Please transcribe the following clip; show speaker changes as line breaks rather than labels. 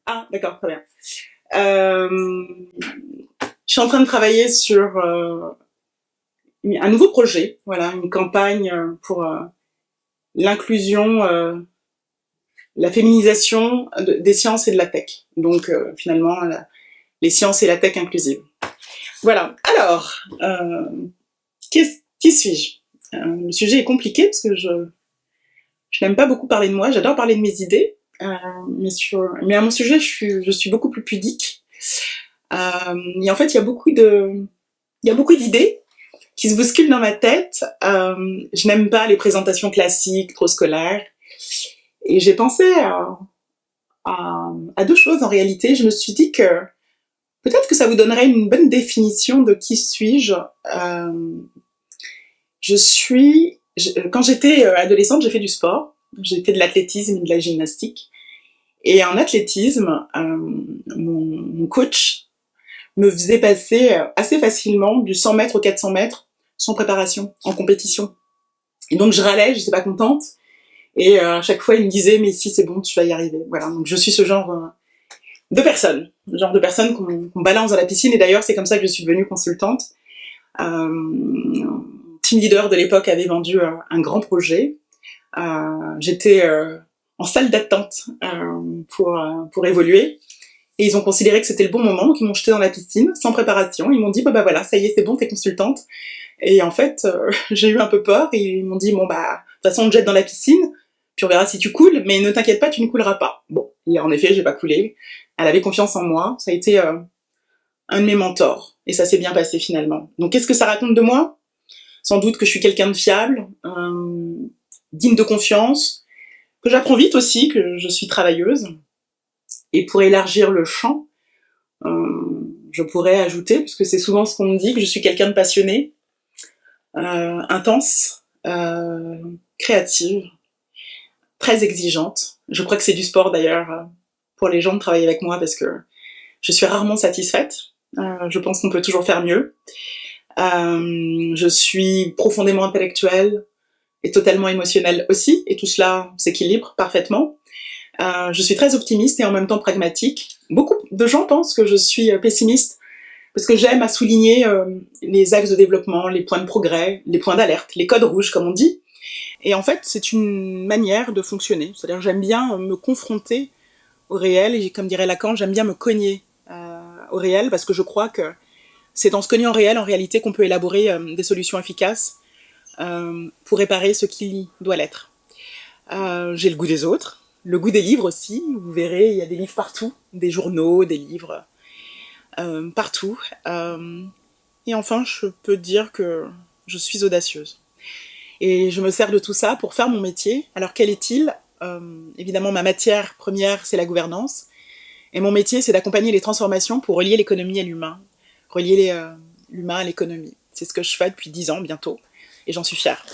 Ah, d'accord, très bien. Je suis en train de travailler sur un nouveau projet, voilà, une campagne pour l'inclusion, la féminisation des sciences et de la tech. Donc finalement, les sciences et la tech inclusive. Voilà. Alors, qui suis-je? Le sujet est compliqué parce que je n'aime pas beaucoup parler de moi. J'adore parler de mes idées, mais à mon sujet, je suis beaucoup plus pudique. Et en fait, il y a beaucoup d'idées qui se bousculent dans ma tête. Je n'aime pas les présentations classiques, trop scolaires. Et j'ai pensé à deux choses en réalité. Je me suis dit que peut-être que ça vous donnerait une bonne définition de qui suis-je. Quand j'étais adolescente, j'ai fait du sport. J'ai fait de l'athlétisme et de la gymnastique. Et en athlétisme, mon coach me faisait passer assez facilement du 100 mètres au 400 mètres sans préparation, en compétition. Et donc je râlais, j'étais pas contente. Et à chaque fois, il me disait, mais si, c'est bon, tu vas y arriver. Voilà, donc je suis ce genre de personne. Le genre de personne qu'on balance dans la piscine. Et d'ailleurs, c'est comme ça que je suis devenue consultante. Team leader de l'époque avait vendu un grand projet. J'étais en salle d'attente pour évoluer. Et ils ont considéré que c'était le bon moment, donc ils m'ont jeté dans la piscine, sans préparation. Ils m'ont dit, bah voilà, ça y est, c'est bon, t'es consultante. Et en fait, j'ai eu un peu peur, et ils m'ont dit, bon bah, de toute façon, on te jette dans la piscine, puis on verra si tu coules, mais ne t'inquiète pas, tu ne couleras pas. Bon, et en effet, j'ai pas coulé. Elle avait confiance en moi, ça a été un de mes mentors, et ça s'est bien passé finalement. Donc qu'est-ce que ça raconte de moi? Sans doute que je suis quelqu'un de fiable, digne de confiance, que j'apprends vite aussi, que je suis travailleuse. Et pour élargir le champ, je pourrais ajouter, puisque c'est souvent ce qu'on me dit, que je suis quelqu'un de passionné, intense, créative, très exigeante. Je crois que c'est du sport d'ailleurs pour les gens de travailler avec moi parce que je suis rarement satisfaite. Je pense qu'on peut toujours faire mieux. Je suis profondément intellectuelle et totalement émotionnelle aussi, et tout cela s'équilibre parfaitement. Je suis très optimiste et en même temps pragmatique. Beaucoup de gens pensent que je suis pessimiste parce que j'aime à souligner les axes de développement, les points de progrès, les points d'alerte, les codes rouges comme on dit. Et en fait, c'est une manière de fonctionner. C'est-à-dire j'aime bien me confronter au réel et comme dirait Lacan, j'aime bien me cogner au réel parce que je crois que c'est en se cognant au réel, en réalité, qu'on peut élaborer des solutions efficaces pour réparer ce qui doit l'être. J'ai le goût des autres, le goût des livres aussi. Vous verrez, il y a des livres partout, des journaux, des livres partout. Et enfin, je peux dire que je suis audacieuse. Et je me sers de tout ça pour faire mon métier. Alors quel est-il? Évidemment, ma matière première, c'est la gouvernance. Et mon métier, c'est d'accompagner les transformations pour relier l'économie à l'humain. Relier l'humain à l'économie. C'est ce que je fais depuis 10 ans bientôt. Et j'en suis fière.